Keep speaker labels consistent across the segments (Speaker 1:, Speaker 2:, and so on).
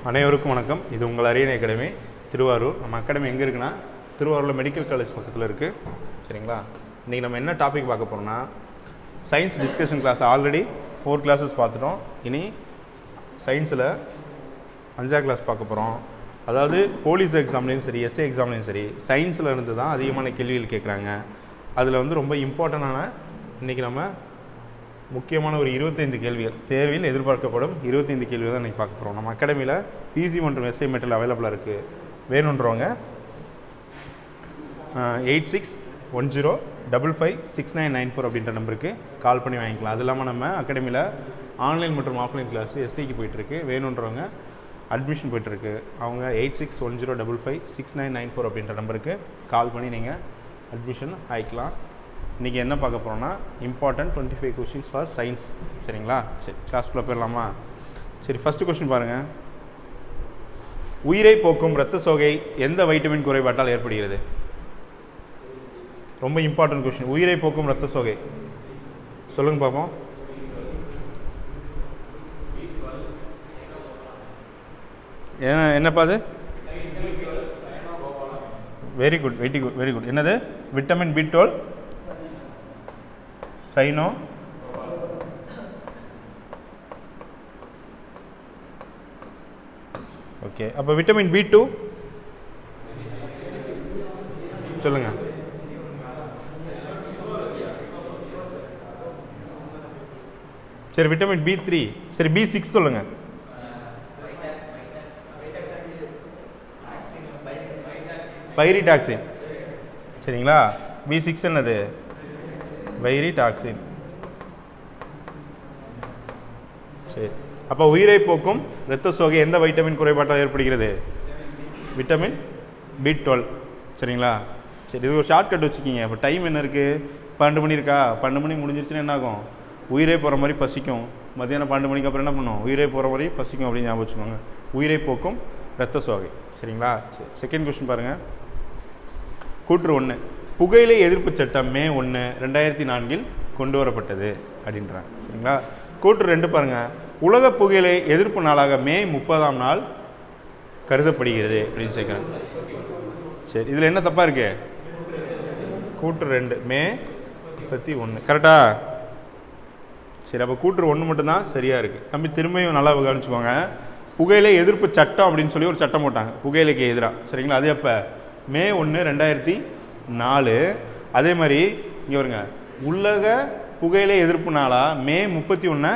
Speaker 1: அனைவருக்கும் வணக்கம். இது உங்கள் அரியணை அகாடமி திருவாரூர். நம்ம அகாடமி எங்கே இருக்குன்னா திருவாரூரில் மெடிக்கல் காலேஜ் பக்கத்தில் இருக்குது. சரிங்களா? இன்றைக்கி நம்ம என்ன டாபிக் பார்க்க போகிறோம்னா science discussion class. Already 4 classes பார்த்துட்டோம். இனி சயின்ஸில் 5ஆம் கிளாஸ் பார்க்க போகிறோம். அதாவது போலீஸ் எக்ஸாம்லேயும் சரி, எஸ்ஏ எக்ஸாம்லேயும் சரி, சயின்ஸில் இருந்து தான் அதிகமான கேள்விகள் கேட்குறாங்க. அதில் ரொம்ப இம்பார்ட்டண்டான இன்றைக்கி நம்ம முக்கியமான ஒரு 25 கேள்விகள், தேர்வில் எதிர்பார்க்கப்படும் 25 கேள்விகள் தான் இன்றைக்கி பார்க்க போகிறோம். நம்ம அகாடமியில் பிசி மற்றும் எஸ்ஐ மெட்டீரியல் அவைலபிளாக இருக்குது. வேணுன்றவங்க 8610555694 அப்படின்ற நம்பருக்கு கால் பண்ணி வாங்கிக்கலாம். அது இல்லாமல் நம்ம அகாடமியில் ஆன்லைன் மற்றும் ஆஃப்லைன் கிளாஸ் எஸ்ஐக்கு போயிட்டுருக்கு. வேணுன்றவங்க அட்மிஷன் போயிட்டுருக்கு. அவங்க 8610555694 அப்படின்ற நம்பருக்கு கால் பண்ணி நீங்கள் அட்மிஷன் ஆகிக்கலாம். இன்றைக்கி என்ன பார்க்க போகிறோன்னா இம்பார்ட்டன்ட் 25 கொஸ்டின்ஸ் ஃபார் சயின்ஸ். சரிங்களா? சரி, கிளாஸ்க்குள்ளே போயிடலாமா? சரி, ஃபஸ்ட்டு கொஸ்டின் பாருங்கள். உயிரை போக்கும் இரத்த சோகை எந்த வைட்டமின் குறைபாட்டால் ஏற்படுகிறது? ரொம்ப இம்பார்ட்டன்ட் கொஸ்டின். உயிரை போக்கும் இரத்த சோகை சொல்லுங்க பார்ப்போம். என்னப்பா அது? Very good, very good. என்னது? Vitamin B12 cyano. ஓகே, அப்போ விட்டமின் B2 சொல்லுங்க. சரி, விட்டமின் B3. சரி, B6 சொல்லுங்க. பைரிடாக்சின். சரிங்களா? B6 என்னது? வைரிடாக்சின். சரி, அப்போ உயிரை போக்கும் இரத்த சோகை எந்த வைட்டமின் குறைபாட்டால் ஏற்படுகிறது? Vitamin B12. சரிங்களா? சரி, இது ஒரு ஷார்ட்கட் வச்சுக்கிங்க. இப்போ டைம் என்ன இருக்குது? 12 மணி இருக்கா? 12 மணி முடிஞ்சிருச்சுன்னா என்ன ஆகும்? உயிரே போகிற மாதிரி பசிக்கும். மத்தியானம் 12 மணிக்கு அப்புறம் என்ன பண்ணும்? உயிரே போகிற மாதிரி பசிக்கும் அப்படின்னு ஞாபகம் வச்சுக்கோங்க. உயிரை போக்கும் இரத்த சோகை. சரிங்களா? சரி, செகண்ட் கொஸ்டின் பாருங்கள். கூற்று 1, புகையிலை எதிர்ப்பு சட்டம் மே 1, 2004 கொண்டு வரப்பட்டது அப்படின்றாங்க. சரிங்களா? கூற்று 2 பாருங்க. உலக புகையிலை எதிர்ப்பு நாளாக மே 30ஆம் நாள் கருதப்படுகிறது அப்படின்னு சொல்றாங்க. சரி, இதுல என்ன தப்பா இருக்கு? கூற்று 2 மே 31 கரெக்டா? சரி, அப்ப கூற்று 1 மட்டும்தான் சரியா இருக்கு. தம்பி திரும்பியும் நல்லா கவனிச்சுக்கோங்க. புகையிலை எதிர்ப்பு சட்டம் அப்படின்னு சொல்லி ஒரு சட்டம் போட்டாங்க புகையிலைக்கு எதிராக. சரிங்களா? அது எப்ப? மே 1, 2004. அதே மாதிரி இங்கே வருங்க, உலக புகையிலை எதிர்ப்பு நாளாக மே 31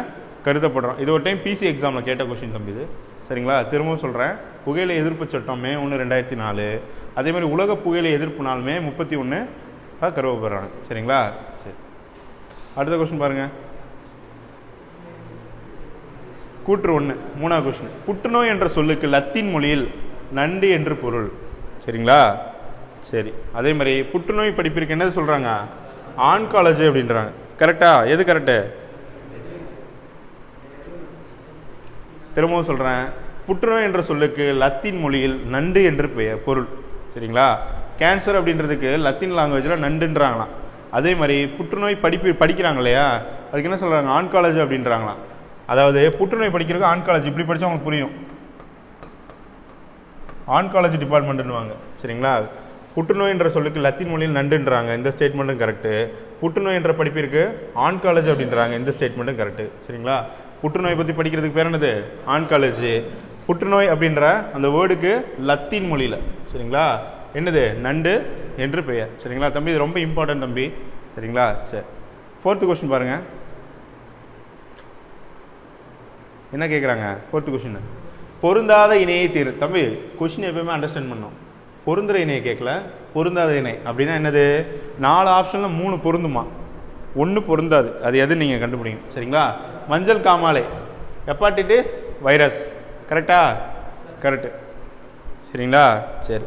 Speaker 1: கருதப்படுறோம். இது ஒரு டைம் பிசி எக்ஸாமில் கேட்ட கொஸ்டின் தம்பி இது. சரிங்களா? திரும்பவும் சொல்கிறேன். புகையிலை எதிர்ப்பு சட்டம் மே 1, 2004. அதே மாதிரி உலக புகையிலை எதிர்ப்பு நாள் மே 31 கருவப்படுறாங்க. சரிங்களா? சரி, அடுத்த கொஸ்டின் பாருங்கள். கூற்று 1, 3வது கொஸ்டின். புற்றுநோய் என்ற சொல்லுக்கு லத்தீன் மொழியில் நண்டு என்று பொருள். சரிங்களா? சரி, அதே மாதிரி புற்றுநோய் படிப்பிற்கு என்னது சொல்றாங்க? ஆன்காலஜி அப்படின்றாங்க. கரெக்டா? எது கரெக்டு? திரும்பவும் சொல்றேன். புற்றுநோய் என்ற சொல்லுக்கு லத்தீன் மொழியில் நண்டு என்று பொருள். சரிங்களா? கேன்சர் அப்படின்றதுக்கு லத்தீன் லாங்குவேஜில் நண்டுன்றாங்களாம். அதே மாதிரி புற்றுநோய் படிக்கிறாங்க இல்லையா, அதுக்கு என்ன சொல்றாங்க? ஆன்காலஜி அப்படின்றாங்களாம். அதாவது புற்றுநோய் படிக்கிறதுக்கு ஆன்காலஜி இப்படி படிச்சா உங்களுக்கு புரியும். ஆன்காலஜி டிபார்ட்மெண்ட்னுவாங்க. சரிங்களா? புற்றுநோய் என்ற சொல்லுக்கு லத்தீன் மொழியில் நண்டுன்றாங்க. இந்த ஸ்டேட்மெண்ட்டும் கரெக்டு. புற்றுநோய் என்ற படிப்பிற்கு ஆன்காலஜி அப்படின்றாங்க. இந்த ஸ்டேட்மெண்ட்டும் கரெக்டு. சரிங்களா? புற்றுநோய் பற்றி படிக்கிறதுக்கு பேர் என்னது? ஆன்காலஜி. புற்றுநோய் அப்படின்ற அந்த வேர்டுக்கு லத்தீன் மொழியில் சரிங்களா என்னது? நண்டு என்று பெயர். சரிங்களா தம்பி? இது ரொம்ப இம்பார்ட்டன்ட் தம்பி. சரிங்களா? சரி, 4th கொஸ்டின் பாருங்க. என்ன கேட்குறாங்க? 4th question. பொருந்தாத இணையை தீர். தம்பி கொஸ்டின் எப்பயுமே அண்டர்ஸ்டாண்ட் பண்ணும். பொருந்துற இணையை கேட்கல, பொருந்தாத இணை அப்படின்னா என்னது? 4 ஆப்ஷன்ல 3 பொருந்துமா, 1 பொருந்தாது. அது எது நீங்க கண்டுபிடிங்க. சரிங்களா? மஞ்சள் காமாலை, ஹெப்பாட்டிட்டிஸ் வைரஸ். கரெக்டா? கரெக்ட். சரிங்களா? சரி,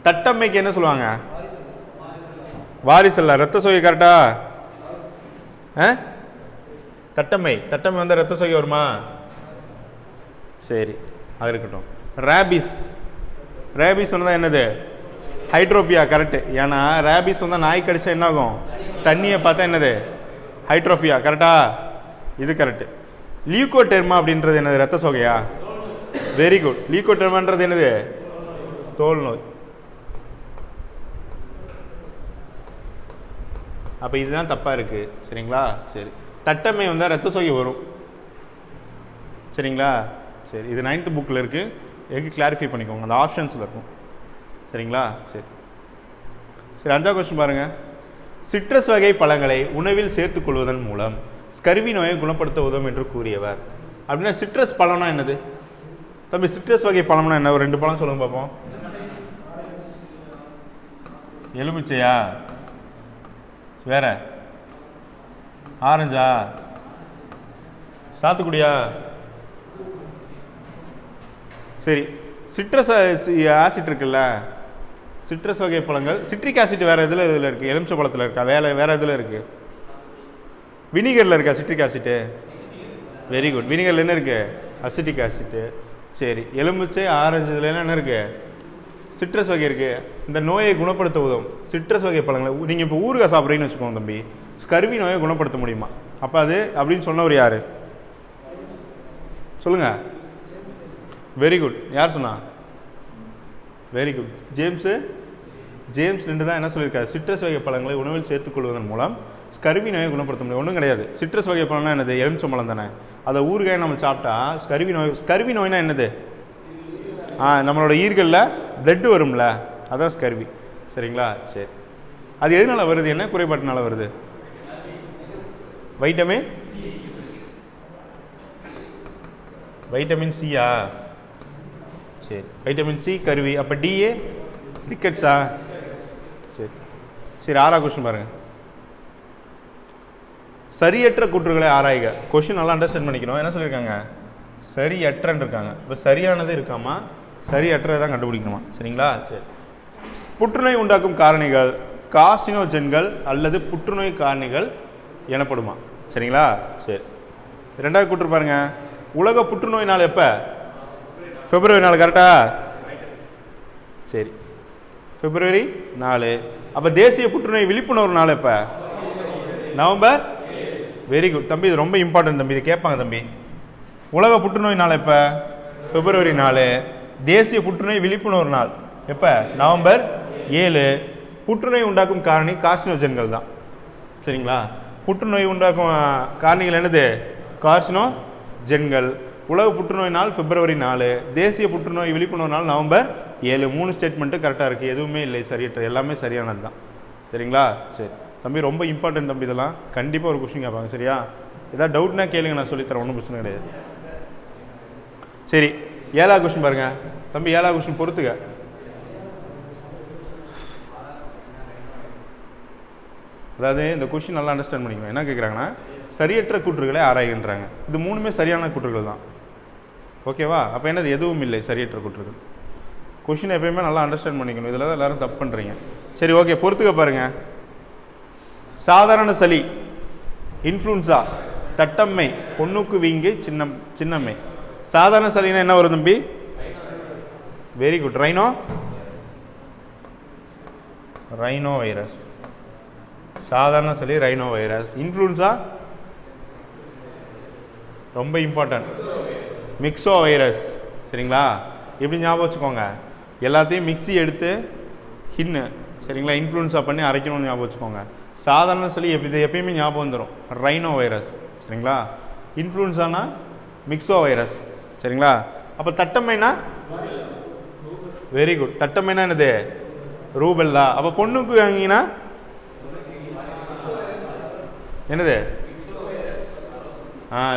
Speaker 1: தட்டம்மைக்கு என்ன சொல்லுவாங்க? வாரிசு இல்ல, ரத்த சோகை. கரெக்டா? தட்டம்மை வந்தா ரத்த சோகை வருமா? சரி, அது இருக்கட்டும். ரேபிஸ் வந்தா என்னது? ஹைட்ரோபியா. கரெக்ட். ஏன்னா ரேபிஸ் வந்தா நாய் கடிச்சா என்ன ஆகும்? தண்ணியை பார்த்தா என்னது? ஹைட்ரோபியா. கரெக்டா? இது கரெக்ட். லியூகோடெர்மா அப்படின்றது என்னது? ரத்த சோகையா? Very good. லீகோட்ரோமான்றது என்னது? தோல் நோய். அப்போ இதுதான் தப்பாக இருக்குது. சரிங்களா? சரி. தட்டம்மை வந்தால் ரத்த சோகை வரும். சரிங்களா? சரி. இது 9th புக்கில் இருக்குது. எதுக்கு கிளாரிஃபை பண்ணிக்கோங்க, அந்த ஆப்ஷன்ஸில் இருக்கும். சரிங்களா? சரி சரி. 5வது கொஸ்டின் பாருங்கள். சிட்ரஸ் வகை பழங்களை உணவில் சேர்த்துக் கொள்வதன் மூலம் ஸ்கர்வி நோயை குணப்படுத்த உதவும் என்று கூறியவர். அப்படின்னா சிட்ரஸ் பழம்னா என்னது தம்பி? சிட்ரஸ் வகை பழம்னா என்ன? ஒரு 2 பழம் சொல்லுங்க பார்ப்போம். எலுமிச்சையா? வேற? ஆரஞ்சா? சாத்துக்குடியா? சரி. சிட்ரஸ் ஆசிட் இருக்குல்ல, சிட்ரஸ் வகை பழங்கள். சிட்ரிக் ஆசிட் வேற இதில் இருக்குது? எலுமிச்சை பழத்தில் இருக்கா? வேற இதில் இருக்கு? வினிகரில் இருக்கா சிட்ரிக் ஆசிட்டு? Very good. வினிகரில் என்ன இருக்கு? Acetic acid. சரி. எலுமிச்சை, ஆரஞ்சு இதில் என்ன இருக்கு? சிட்ரஸ் வகை இருக்கு. இந்த நோயை குணப்படுத்த உதவும் சிட்ரஸ் வகை பழங்களை. நீங்கள் இப்போ ஊறுகாய் சாப்பிட்றீங்கன்னு வச்சுக்கோங்க தம்பி, ஸ்கர்வி நோயை குணப்படுத்த முடியுமா? அப்போ அது அப்படின்னு சொன்னவர் யாரு சொல்லுங்க. Very good. யார் சொன்னா? Very good. ஜேம்ஸ் 2 தான் என்ன சொல்லியிருக்காரு? சிட்ரஸ் வகை பழங்களை உணவில் சேர்த்துக் கொள்வதன் மூலம் ஸ்கர்வி நோயை குணப்படுத்த முடியும். ஒன்றும் கிடையாது. சிட்ரஸ் வகை பழம்னா என்னது? எலுமிச்சம்பழம் தானே. அதை ஊறுகாய் நம்ம சாப்பிட்டா ஸ்கர்வி நோய்னா என்னது? நம்மளோட ஈர்களில் பிளட் வரும்ல, அதான் ஸ்கர்வி. சரிங்களா? சரி. அது எதனால வருது? என்ன குறைபாட்டினால வருது? வைட்டமின் சியா? சரி. வைட்டமின் சி கருவி. அப்போ டிஏ ரிக்கெட்ஸா? சரி சரி. 6வது கொஸ்டின் பாருங்க. சரியற்ற கூற்றுகளை ஆராய்க. கொஸ்டின் நல்லா அண்டர்ஸ்டாண்ட் பண்ணிக்கணும். என்ன சொல்லியிருக்காங்க? சரியற்றன்னு இருக்காங்க. இப்போ சரியானது இருக்காமா, சரியற்றதை தான் கண்டுபிடிக்கணுமா? சரிங்களா? சரி. புற்றுநோய் உண்டாக்கும் காரணிகள் கார்சினோஜென்கள் அல்லது புற்றுநோய் காரணிகள் எனப்படுமா? சரிங்களா? சரி. 2வது கூற்று பாருங்க. உலக புற்றுநோய் நாள் எப்போ? பிப்ரவரி 4. கரெக்டா? சரி. பிப்ரவரி 4. அப்போ தேசிய புற்றுநோய் விழிப்புணர்வு நாள் எப்போ? நவம்பர். வெரி குட் தம்பி. இது ரொம்ப இம்பார்ட்டன்ட் தம்பி. இது கேட்பாங்க தம்பி. உலக புற்றுநோய் நாள் எப்போ? பிப்ரவரி 4. தேசிய புற்றுநோய் விழிப்புணர்வு நாள் எப்போ? நவம்பர் 7. புற்றுநோய் உண்டாக்கும் காரணி கார்சினோஜென்கள் தான். சரிங்களா? புற்றுநோய் உண்டாக்கும் காரணிகள் என்னது? கார்சினோஜென்கள். உலக புற்றுநோய் நாள் பிப்ரவரி 4. தேசிய புற்றுநோய் விழிப்புணர்வு நாள் நவம்பர் 7. 3 ஸ்டேட்மெண்ட்டு கரெக்டாக இருக்குது. எதுவுமே இல்லை சரியற்ற, எல்லாமே சரியானது தான். சரிங்களா? சரி தம்பி. ரொம்ப இம்பார்ட்டன்ட் தம்பி. இதெல்லாம் கண்டிப்பாக ஒரு கொஸ்டின் கேட்பாங்க. சரியா? ஏதாவது டவுட்னா கேளுங்க, நான் சொல்லித்தரேன். ஒன்றும் பிரச்சனை கிடையாது. சரி. 7வது கொஸ்டின் பாருங்க தம்பி. 7வது கொஸ்டின் பொறுத்துக்க. அதாவது இந்த கொஸ்டின் நல்லா அண்டர்ஸ்டாண்ட் பண்ணிக்கணும். என்ன கேட்குறாங்கன்னா, சரியற்ற கூற்றுகளை ஆராய்கின்றாங்க. இது 3மே சரியான கூற்றுகள் தான். ஓகேவா? அப்போ என்னது? எதுவும் இல்லை சரியற்ற கூற்றுகள். கொஸ்டின் எப்பயுமே நல்லா அண்டர்ஸ்டாண்ட் பண்ணிக்கணும். இதில் தான் எல்லாரும் தப்பு பண்ணுறீங்க. சரி ஓகே. பொறுத்துக்க பாருங்க. சாதாரண சளி, இன்ஃப்ளூன்சா, தட்டம்மை, பொண்ணுக்கு வீங்கு, சின்னம்மை. சாதாரண சளினா என்ன வரும் தம்பி? Very good. Rhino virus. சாதாரண சளி ரைனோ வைரஸ். இன்ஃப்ளூன்சா ரொம்ப இம்பார்ட்டன்ட், மிக்ஸோ வைரஸ். சரிங்களா? எப்படி ஞாபகம் வச்சுக்கோங்க, எல்லாத்தையும் மிக்ஸி எடுத்து ஹின்னு சரிங்களா இன்ஃப்ளூன்ஸா பண்ணி அரைக்கணும்னு ஞாபகம் வச்சுக்கோங்க. சாதாரண சளி எப்பயுமே ஞாபகம் வந்துடும், ரைனோ வைரஸ். சரிங்களா? இன்ஃப்ளூன்ஸானா மிக்ஸோ வைரஸ். சரிங்களா? அப்போ தட்டம்மைனா வெரி குட். தட்டம்மைனா என்னது? ரூபெல்லா. அப்போ பொண்ணுக்கு வாங்கினா என்னது?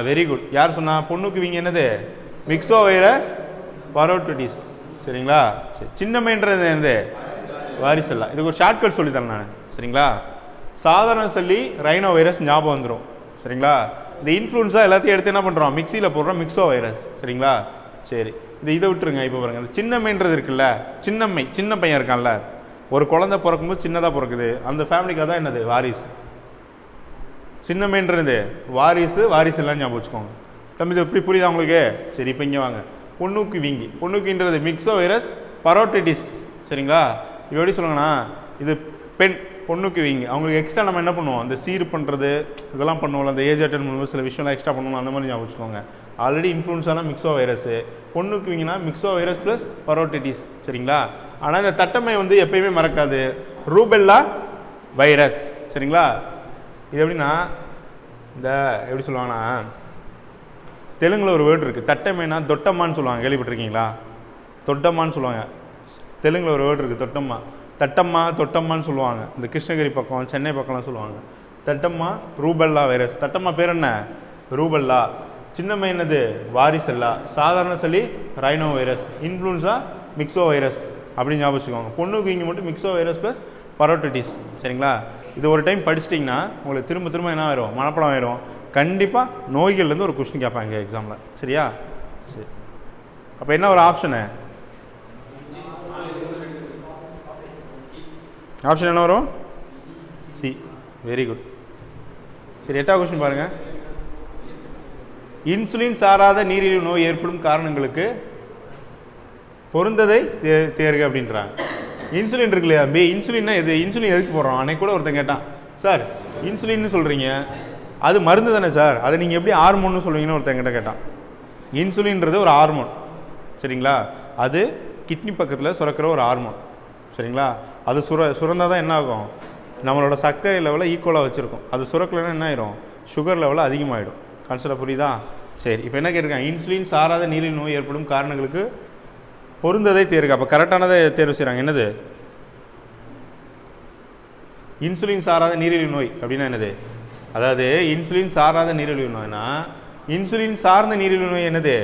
Speaker 1: Very good. யார் சொன்னா? பொண்ணுக்கு வீங்க என்னது? மிக்ஸோ வைரஸ் பரோட்டிடிஸ். சரிங்களா? சரி. சின்னம்மைன்றது என்னது? வாரிசெல்லா. இதுக்கு ஒரு ஷார்ட்கட் சொல்லித்தரேன் நான். சரிங்களா? சாதாரண சளி ரைனோ வைரஸ் ஞாபகம் வந்துடும். சரிங்களா? இந்த இன்ஃப்ளூன்ஸா எல்லாத்தையும் எடுத்து என்ன பண்ணுறோம்? மிக்சியில் போடுறோம், மிக்ஸோ வைரஸ். சரிங்களா? சரி. இதை விட்டுருங்க. இப்போ பாருங்க, இந்த சின்னம்மைன்றது இருக்குல்ல, சின்னம்மை, சின்ன பையன் இருக்கான்ல, ஒரு குழந்தை பிறக்கும்போது சின்னதாக பிறக்குது, அந்த ஃபேமிலிக்காக தான் என்னது? வாரிசு. சின்னம்மைன்றது வாரிசு, வாரிசு எல்லாம் ஞாபகம் வச்சுக்கோங்க. தம்பி இது எப்படி புரியுதா உங்களுக்கு? சரி. இப்போ இங்கே வாங்க. பொண்ணுக்கு வீங்கி, பொண்ணுக்குன்றது மிக்ஸோ வைரஸ் பரோட்டிடிஸ். சரிங்களா? இப்போ எப்படி சொல்லுங்கன்னா, இது பெண் பொண்ணுக்குவீங்க. அவங்களுக்கு எக்ஸ்ட்ரா நம்ம என்ன பண்ணுவோம், அந்த சீர் பண்ணுறது இதெல்லாம் பண்ணுவோம்ல, அந்த ஏஜ் அட்டன் பண்ணும்போது சில விஷயம்லாம் எக்ஸ்ட்ரா பண்ணுவோம், அந்த மாதிரி ஞாபகம் வச்சுக்கோங்க. ஆல்ரெடி இன்ஃப்ளூன்ஸானா மிக்ஸோ வைரஸ், பொண்ணுக்குவீங்கன்னா மிக்ஸோ வைரஸ் ப்ளஸ் பரோட்டிட்டிஸ். சரிங்களா? ஆனால் இந்த தட்டம்மை வந்து எப்பயுமே மறக்காது, ரூபெல்லா வைரஸ். சரிங்களா? இது எப்படின்னா, இந்த எப்படி சொல்லுவாங்கன்னா, தெலுங்கில் ஒரு வேர்டு இருக்குது, தட்டம்மைனா தொட்டம்மான்னு சொல்லுவாங்க, கேள்விப்பட்டிருக்கீங்களா? தொட்டம்மான்னு சொல்லுவாங்க. தெலுங்கில் ஒரு வேர்டு இருக்குது, தொட்டம்மா. தட்டம்மா தொட்டம்மான்னு சொல்லுவாங்க. இந்த கிருஷ்ணகிரி பக்கம் சென்னை பக்கம்லாம் சொல்லுவாங்க. தட்டம்மா ரூபெல்லா வைரஸ். தட்டம்மா பேர் என்ன? ரூபெல்லா. சின்னம்மை என்னது? வாரிசெல்லா. சாதாரண சளி ரைனோ வைரஸ். இன்ஃப்ளூன்ஸா மிக்ஸோ வைரஸ் அப்படின்னு ஞாபகம் வச்சுக்கோங்க. பொண்ணுக்கு இங்கே மட்டும் மிக்ஸோ வைரஸ் ப்ளஸ் பரோட்டிட்டிஸ். சரிங்களா? இது ஒரு டைம் படிச்சிட்டிங்கன்னா உங்களுக்கு திரும்ப திரும்ப என்ன ஆயிரும், மனப்படம் ஆயிரும். கண்டிப்பாக நோய்கள்லேருந்து ஒரு கொஸ்டின் கேட்பாங்க எக்ஸாமில். சரியா? சரி, அப்போ என்ன ஒரு ஆப்ஷனு? ஆப்ஷன் என்ன வரும்? சி. Very good. சரி, 8வது கொஸ்டின் பாருங்க. இன்சுலின் சாராத நீரிழிவு நோய் ஏற்படும் காரணங்களுக்கு பொருந்ததை தேர்க அப்படின்றாங்க. இன்சுலின் இருக்கு இல்லையா, இன்சுலின்னா எது? இன்சுலின் எதுக்கு போடுறோம்? அன்னைக்கு கூட ஒருத்தன் கேட்டான், சார் இன்சுலின்னு சொல்றீங்க, அது மருந்து தானே சார், அதை நீங்கள் எப்படி ஹார்மோன்னு சொல்லுவீங்கன்னு ஒருத்தன் கிட்ட கேட்டான். இன்சுலின்றது ஒரு ஹார்மோன். சரிங்களா? அது கிட்னி பக்கத்தில் சுரக்கிற ஒரு ஹார்மோன். சரிங்களா? அது சுரந்தால் தான் என்ன ஆகும், நம்மளோட சர்க்கரை லெவலை ஈக்குவலாக வச்சுருக்கோம். அது சுரக்கலைன்னா என்ன ஆயிரும், சுகர் லெவலில் அதிகமாகிடும். கான்செப்ட் புரியுதா? சரி, இப்போ என்ன கேட்டிருக்காங்க, இன்சுலின் சாராத நீரிழிவு நோய் ஏற்படும் காரணங்களுக்கு பொருந்ததை தேர்க. அப்போ கரெக்டானதை தேர்வு செய்கிறாங்க. என்னது? இன்சுலின் சாராத நீரிழிவு நோய் அப்படின்னா என்னது? அதாவது இன்சுலின் சாராத நீரிழிவு நோய்னா, இன்சுலின் சார்ந்த நீரிழிவு நோய் என்னது?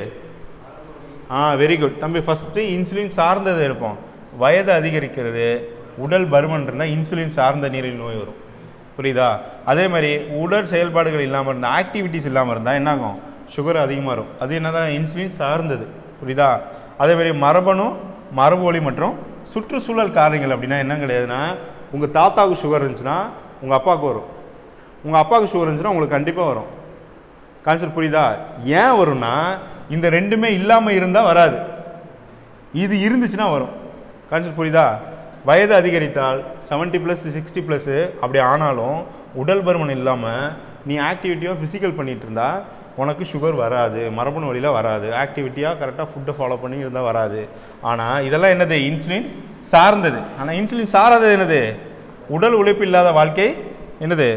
Speaker 1: வெரி குட் தம்பி. ஃபஸ்ட்டு இன்சுலின் சார்ந்தது இருப்போம். வயது அதிகரிக்கிறது, உடல் பருமன் இருந்தால் இன்சுலின் சார்ந்த நீரிழிவு நோய் வரும். புரியுதா? அதே மாதிரி உடல் செயல்பாடுகள் இல்லாமல் இருந்தால், ஆக்டிவிட்டிஸ் இல்லாமல் இருந்தால் என்ன ஆகும், சுகர் அதிகமாக இருக்கும். அது என்னதான், இன்சுலின் சார்ந்தது. புரியுதா? அதே மாதிரி மரபணு, மரபு வழி மற்றும் சுற்றுச்சூழல் காரணிகள் அப்படின்னா என்ன கிடையாதுன்னா, உங்கள் தாத்தாவுக்கு சுகர் இருந்துச்சுன்னா உங்கள் அப்பாவுக்கு வரும், உங்கள் அப்பாவுக்கு சுகர் இருந்துச்சுன்னா உங்களுக்கு கண்டிப்பாக வரும். கான்செப்ட் புரியுதா? ஏன் வரும்னா, இந்த ரெண்டுமே இல்லாமல் இருந்தால் வராது, இது இருந்துச்சுன்னா வரும். கான்செப்ட் புரியுதா? வயது அதிகரித்தால் 70+, 60+ அப்படி ஆனாலும் உடல் பருமன் இல்லாமல் நீ ஆக்டிவிட்டியாக ஃபிசிக்கல் பண்ணிட்டு இருந்தா உனக்கு சுகர் வராது, மரபணு வழியில் வராது. ஆக்டிவிட்டியாக கரெக்டாக ஃபுட்டை ஃபாலோ பண்ணி இருந்தால் வராது. ஆனால் இதெல்லாம் என்னது, இன்சுலின் சார்ந்தது. ஆனால் இன்சுலின் சாராதது என்னது, உடல் உழைப்பு இல்லாத வாழ்க்கை. என்னது?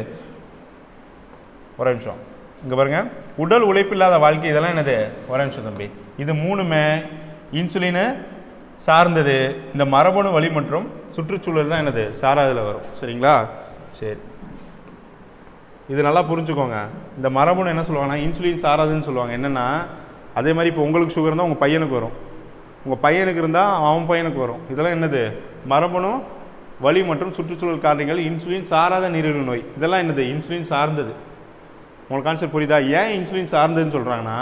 Speaker 1: ஒரு நிமிஷம் இங்கே பாருங்க, உடல் உழைப்பு இல்லாத வாழ்க்கை, இதெல்லாம் என்னது? ஒரு நிமிஷம் தம்பி. இது மூணுமே இன்சுலினு சார்ந்தது. இந்த மரபணு வழி மற்றும் சுற்றுச்சூழல் தான் என்னது, சாராதில் வரும். சரிங்களா? சரி, இது நல்லா புரிஞ்சுக்கோங்க. இந்த மரபணு என்ன சொல்லுவாங்கன்னா, இன்சுலின் சாராதுன்னு சொல்லுவாங்க. என்னென்னா, அதே மாதிரி இப்போ உங்களுக்கு சுகர் இருந்தால் உங்கள் பையனுக்கு வரும், உங்கள் பையனுக்கு இருந்தால் அவன் பையனுக்கு வரும். இதெல்லாம் என்னது, மரபணு வழி மற்றும் சுற்றுச்சூழல் காரணிகள். இன்சுலின் சாராத நீரிழிவு நோய் இதெல்லாம் என்னது, இன்சுலின் சார்ந்தது. உங்களுக்கு கான்செப்ட் புரியுதா? ஏன் இன்சுலின் சார்ந்ததுன்னு சொல்கிறாங்கன்னா,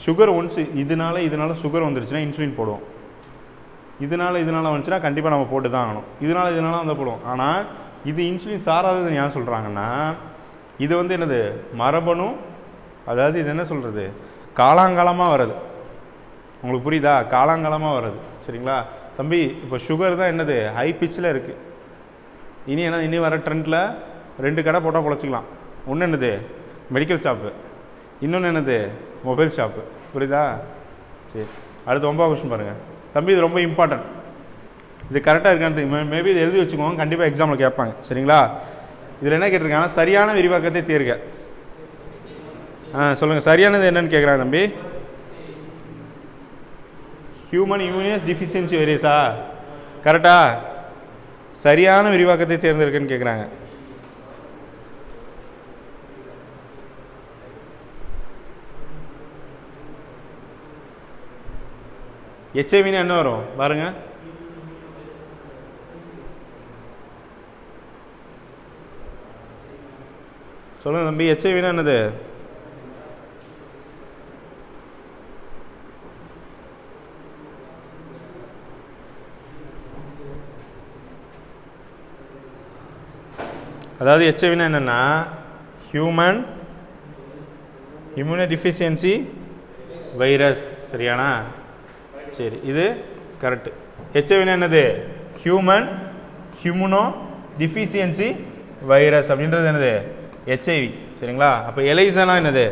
Speaker 1: சுகர் ஒன்ஸ் இதனால சுகர் வந்துருச்சுன்னா இன்சுலின் போடுவோம், இதனால வந்துச்சுன்னா கண்டிப்பாக நம்ம போட்டு தான் ஆகணும், இதனால வந்து போடுவோம். ஆனால் இது இன்சுலின் சாராததுன்னு ஏன் சொல்கிறாங்கன்னா, இது வந்து என்னது, மரபணு, அதாவது இது என்ன சொல்கிறது, காலாங்காலமாக வர்றது. உங்களுக்கு புரியுதா? காலாங்காலமாக வர்றது. சரிங்களா தம்பி? இப்போ சுகர் தான் என்னது, ஹை பிச்சில் இருக்குது. இனி வர ட்ரெண்டில் 2 கடை போட்டால் பொழைச்சிக்கலாம். ஒன்று என்னது, மெடிக்கல் ஷாப்பு, இன்னொன்று என்னது, மொபைல் ஷாப்பு. புரியுதா? சரி, அடுத்து 9வது கொஸ்டின் பாருங்கள் தம்பி. இது ரொம்ப இம்பார்ட்டன்ட், இது கரெக்டாக இருக்கான்னு மேபி இது எழுதி வச்சுக்கோங்க, கண்டிப்பாக எக்ஸாமில் கேட்பாங்க. சரிங்களா? இதில் என்ன கேட்டிருக்காங்கன்னா, சரியான விரிவாக்கத்தை தேர்க. சொல்லுங்கள், சரியானது என்னன்னு கேட்குறாங்க தம்பி. ஹியூமன் இம்யூனியஸ் டிஃபிஷியன்சி வைரஸா? கரெக்டா? சரியான விரிவாக்கத்தை தேர்ந்தெடுக்கன்னு கேட்குறாங்க. HIVனா என்ன வரும் பாருங்க. சொல்லுங்க தம்பி, HIVனா என்னது? அதாவது HIVனா என்னன்னா, ஹியூமன் இம்யூனோ டிஃபிஷியன்சி வைரஸ். சரியானா? சரி, இது கரெக்ட். HIVனா என்னது, ஹியூமன் இம்யூனோ டிஃபிஷியன்சி வைரஸ் அப்படின்றது என்னது ஹெச்ஐவி சரிங்களா. அப்போ எலைசானா என்னது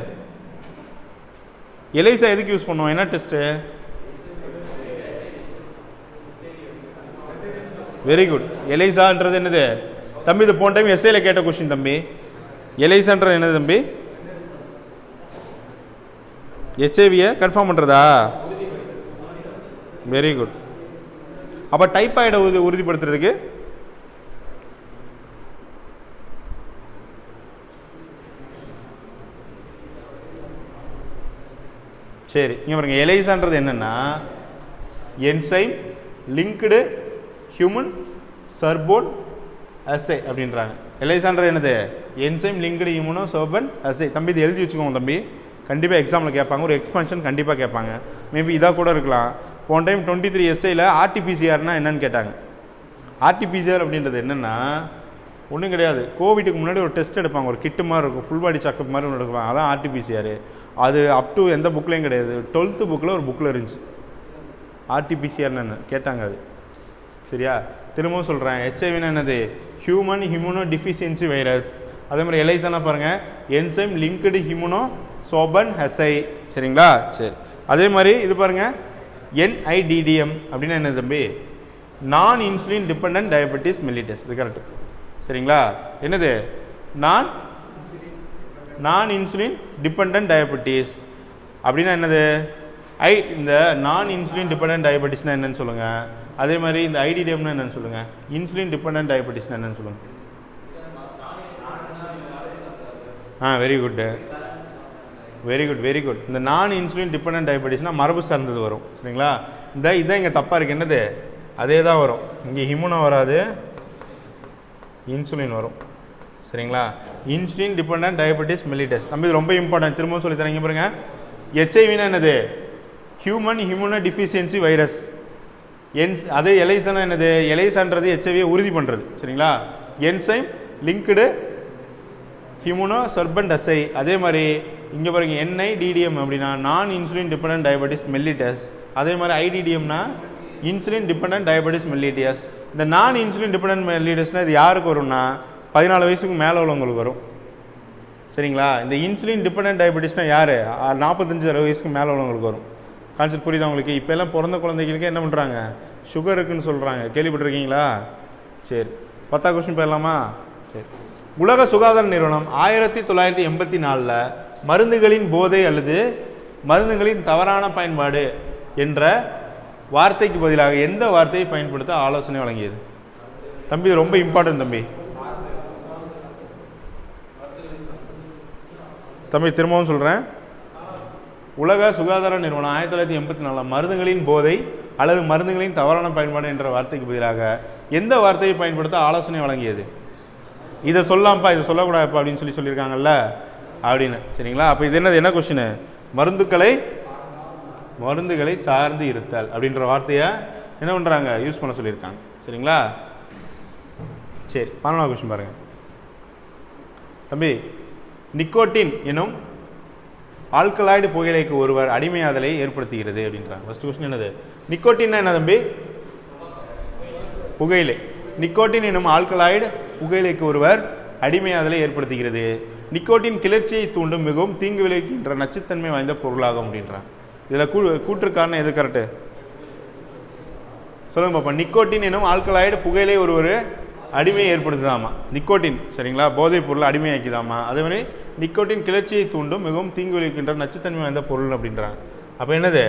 Speaker 1: எலைசா எதுக்கு யூஸ் பண்ணுவோம் என்ன டெஸ்ட்டு வெரி குட் எலைசான்றது என்னது தம்பி இது போன டைம் எஸ்ஐல கேட்ட கொஸ்டின் தம்பி எலைசான்றது என்னது தம்பி ஹெச்ஐவியை கன்ஃபார்ம் பண்ணுறதா வெரி குட். அப்போ டைப்பாய்டை உறுதிப்படுத்துறதுக்கு சரி இங்கே பாருங்க எலைசான்றது என்னன்னா என்சைம் லிங்க்டு ஹியூமன் சர்போன் அசை அப்படின்றாங்க. எலைசான்றது என்னது என்சைம் லிங்க்டு ஹியூமனோ சர்பன் அசை. தம்பி இது எழுதி வச்சுக்கோங்க தம்பி கண்டிப்பாக எக்ஸாமில் கேட்பாங்க ஒரு எக்ஸ்பான்ஷன் கண்டிப்பாக கேட்பாங்க மேபி இதாக கூட இருக்கலாம். போன டைம் 23 எஸ்ஐயில் ஆர்டிபிசிஆர்னா என்னன்னு கேட்டாங்க. ஆர்டிபிசிஆர் அப்படின்றது என்னென்னா ஒன்றும் கிடையாது கோவிட்டுக்கு முன்னாடி ஒரு டெஸ்ட் எடுப்பாங்க ஒரு கிட்டு மாதிரி இருக்கும் ஃபுல் பாடி செக்அப் மாதிரி ஒன்று எடுப்பாங்க அதான் ஆர்டிபிசிஆர். அது அப் டு எந்த புக்லேயும் கிடையாது 12th புக்கில் ஒரு புக்கில் இருந்துச்சு ஆர்டிபிசிஆர்னு என்ன கேட்டாங்க அது சரியா. திரும்பவும் சொல்கிறேன் ஹெச்ஐவினா என்னது ஹியூமன் ஹியூமனோ டிஃபிஷியன்சி வைரஸ். அதே மாதிரி எலைசானா பாருங்கள் என்சைம் லிங்க்டு ஹியூமனோ சோபன் ஹெசை சரிங்களா. சரி அதே மாதிரி இது பாருங்கள் NIDDM அப்படின்னா என்ன தம்பி நான் இன்சுலின் டிபெண்டன்ட் டயபெட்டிஸ் மெல்லிட்டஸ் இது கரெக்ட் சரிங்களா. என்னது நான் இன்சுலின் டிபெண்டன்ட் டயபெட்டிஸ் அப்படின்னா என்னது இந்த நான் இன்சுலின் டிபெண்டன்ட் டயபெட்டிஸ்னா என்னன்னு சொல்லுங்க. அதே மாதிரி இந்த IDDMனா என்னன்னு சொல்லுங்க. இன்சுலின் டிபெண்டன்ட் டயபெட்டிஸ்னா என்னன்னு சொல்லுங்க. Very good very good very good. இந்த நான் இன்சுலின் டிபெண்டன்ட் டயபெட்டிஸ்னா மரபு சார்ந்தது வரும் சரிங்களா. இதான் இங்கே தப்பாக இருக்குது என்னது அதே தான் வரும் இங்கே ஹியூமனோ வராது இன்சுலின் வரும் சரிங்களா. இன்சுலின் டிபெண்டன்ட் டயபெட்டிஸ் மெல்லிட்டஸ் தம்பி இது ரொம்ப இம்பார்ட்டன்ட் திரும்பவும் சொல்லி தரேன். இங்கே பாருங்க ஹெச்ஐவினா என்னது ஹியூமன் ஹியூமனோ டிஃபிஷியன்சி வைரஸ். அதே எலைசானா என்னது எலைசான்றது ஹெச்ஐவியை உறுதி பண்ணுறது சரிங்களா. என்சைம் லிங்க்டு ஹியூமனோ சர்பன்ட் அசை. அதே மாதிரி இங்கே பாருங்க NIDDM அப்படின்னா நான் இன்சுலின் டிபெண்டன்ட் டயபெட்டிஸ் மெல்லிட்டஸ். அதே மாதிரி IDDMனா இன்சுலின் டிபெண்டன்ட் டயபெட்டிஸ் மெல்லிட்டியஸ். இந்த நான் இன்சுலின் டிபெண்டன்ட் மெல்லிட்டஸ்னால் இது யாருக்கு வரும்னா 14 வயசுக்கு மேலே உள்ளவங்களுக்கு வரும் சரிங்களா. இந்த இன்சுலின் டிபெண்டன்ட் டயபெட்டிஸ்னால் யார் 45 வயசுக்கு மேலே உள்ளவங்களுக்கு வரும். கான்செப்ட் புரியுதா உங்களுக்கு. இப்போ எல்லாம் பிறந்த குழந்தைகளுக்கு என்ன பண்ணுறாங்க சுகர் இருக்குன்னு சொல்கிறாங்க கேள்விப்பட்டிருக்கீங்களா. சரி 10th கொஸ்டின் போயிடலாமா. சரி உலக சுகாதார நிறுவனம் 1984 மருந்துகளின் போதை அல்லது மருந்துகளின் தவறான பயன்பாடு என்ற வார்த்தைக்கு பதிலாக எந்த வார்த்தையை பயன்படுத்த ஆலோசனை வழங்கியது தம்பி இது ரொம்ப இம்பார்ட்டன்ட் தம்பி திரும்பவும் சொல்கிறேன் உலக சுகாதார நிறுவனம் 1984 மருந்துகளின் போதை அல்லது மருந்துகளின் தவறான பயன்பாடு என்ற வார்த்தைக்கு பதிலாக எந்த வார்த்தையை பயன்படுத்த ஆலோசனை வழங்கியது. இதை சொல்லாம்ப்பா இதை சொல்லக்கூடாதுப்பா அப்படின்னு சொல்லியிருக்காங்கல்ல அப்படின்னு சரிங்களா. அப்போ இது என்ன கொஸ்டின் மருந்துகளை சார்ந்து இருத்தல் அப்படின்ற வார்த்தையை என்ன பண்ணுறாங்க யூஸ் பண்ண சொல்லியிருக்காங்க சரிங்களா. சரி 12th கொஸ்டின் பாருங்க தம்பி நிக்கோட்டின் எனும் ஆல்கலாய்டு புகையிலைக்கு ஒருவர் அடிமையாதலை ஏற்படுத்துகிறது அப்படின்றாங்க. ஃபர்ஸ்ட் கொஸ்டின் என்னது நிக்கோட்டின் என்ன தம்பி புகையிலை. நிக்கோட்டின் எனும் ஆல்கலாய்டு புகையிலைக்கு ஒருவர் அடிமையாதலை ஏற்படுத்துகிறது. நிக்கோட்டின் கிளர்ச்சியை தூண்டும் மிகவும் தீங்கு விளைவிக்கின்ற நச்சுத்தன்மை வாய்ந்த பொருளாகும் அப்படின்றாங்க. இதில் கூற்று காரணம் எது கரெக்டு சொல்லுங்க பாப்பா. நிக்கோட்டின் எனும் ஆல்கலாய்டு புகையிலை ஒருவர் அடிமையை ஏற்படுத்துதாமா நிக்கோட்டின் சரிங்களா போதைப் பொருள் அடிமையாக்கிதாமா. அதே மாதிரி நிக்கோட்டின் கிளர்ச்சியை தூண்டும் மிகவும் தீங்கு விளைவிக்கின்ற நச்சுத்தன்மை வாய்ந்த பொருள் அப்படின்றாங்க. அப்போ என்னது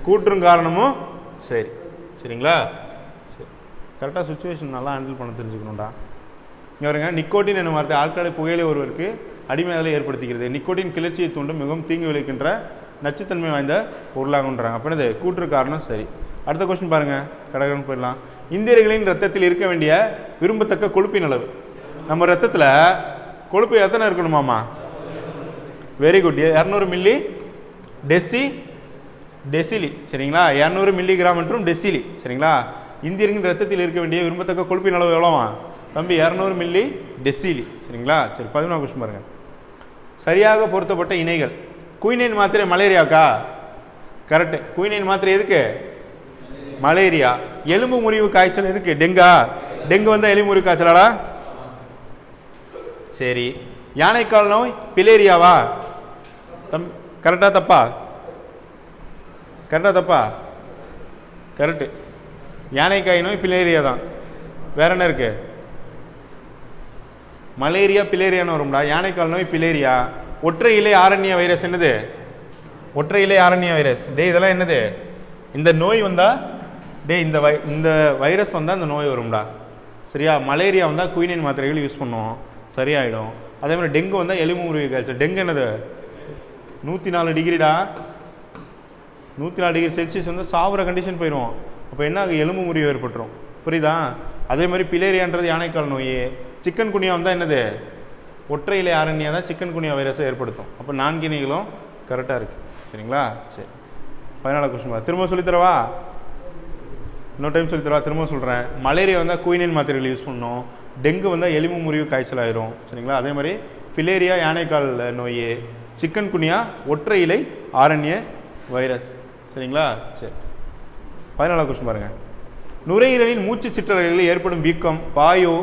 Speaker 1: கூற்றும் காரணமும் சரி சரிங்களா. சரி கரெக்டாக சுச்சுவேஷன் நல்லா ஹேண்டில் பண்ண தெரிஞ்சுக்கணும்டா. இங்கே வருங்க நிக்கோட்டின் என்னும் வார்த்தை ஆல்கலாய்டு புகையிலை ஒருவருக்கு அடிமையாதலை ஏற்படுத்துகிறது. நிக்கோட்டின் கிளர்ச்சியை தூண்டும் மிகவும் தீங்கு விளைவிக்கின்ற நச்சுத்தன்மை வாய்ந்த பொருளாகுன்றாங்க. அப்போ என்னது கூற்று காரணம் சரி. அடுத்த கொஸ்டின் பாருங்க கடகடன் போயிடலாம். இந்தியர்களின் ரத்தத்தில் இருக்க வேண்டிய விரும்பத்தக்க கொழுப்பின் அளவு. நம்ம ரத்தத்தில் கொழுப்பு எத்தனை இருக்கணுமாமா வெரி குட் 200 மில்லி டெசிலி சரிங்களா. 200 மில்லிகிராம் மற்றும் டெசிலி சரிங்களா. இந்தியர்களின் ரத்தத்தில் இருக்க வேண்டிய விரும்பத்தக்க கொழுப்பின் அளவு எவ்வளோவா தம்பி 200 மில்லி டெசிலி சரிங்களா. சரி 11th கொஸ்டின் பாருங்க. சரியாக பொருத்தப்பட்ட இணைகள். குயினைன் மாத்திரை மலேரியாக்கா கரெக்ட். குயினைன் மாத்திரை எதுக்கு மலேரியா. எலும்பு முறிவு காய்ச்சல் எதுக்கு டெங்கு வந்தால் எலும்பு முறிவு காய்ச்சலாடா சரி. யானைக்கால் நோய் பிலேரியாவா? கரெக்டா தப்பா? கரெக்டா தப்பா? கரெக்டு. யானைக்காய் நோய் பிலேரியா தான். வேற என்ன இருக்கு? மலேரியா பிலேரியான்னு வரும்டா. யானைக்கால் நோய் பிலேரியா. ஒற்றை இலை ஆரண்ய வைரஸ் என்னது? ஒற்றை இலை ஆரண்ய வைரஸ். டே இதெல்லாம் என்னது? இந்த நோய் வந்தா டே இந்த வைரஸ் வந்தா இந்த நோய் வரும்டா. சரியா? மலேரியா வந்தா குயினின் மாத்திரைகள் யூஸ் பண்ணுவோம், சரியாயிடும். அதே மாதிரி டெங்கு வந்தா எலும்பு முறிவு காய்ச்சல். டெங்கு என்னது? 104 டிகிரிடா. 104 டிகிரி செல்சியஸ் வந்து சாவுற கண்டிஷன் போயிடும். அப்போ என்ன ஆகும்? எலும்பு முறிவு ஏற்பட்டுரும். புரியுதா? அதே மாதிரி பிலேரியான்றது யானைக்கால் நோய். சிக்கன் குனியா வந்தால் என்னது? ஒற்றை இலை ஆரண்யா தான் சிக்கன் குனியா வைரஸை ஏற்படுத்தும். அப்போ 4 இணைகளும் கரெக்டாக இருக்கு. சரிங்களா? சரி. 14 கொஸ்டின் திரும்ப சொல்லித்தரவா? இன்னொரு டைம் சொல்லித்தரவா? திரும்ப சொல்கிறேன். மலேரியா வந்தால் குயினின் மாத்திரைகள் யூஸ் பண்ணணும். டெங்கு வந்தால் எலும்பு முறிவு காய்ச்சல் ஆயிரும். சரிங்களா? அதே மாதிரி பிலேரியா யானைக்கால் நோய், சிக்கன் குனியா ஒற்றை இலை ஆரண்ய வைரஸ். சரிங்களா? சரி. 14 கொஸ்டின் பாருங்க. நுரையீரலின் மூச்சு சிற்றறைகளில் ஏற்படும் வீக்கம் வாயு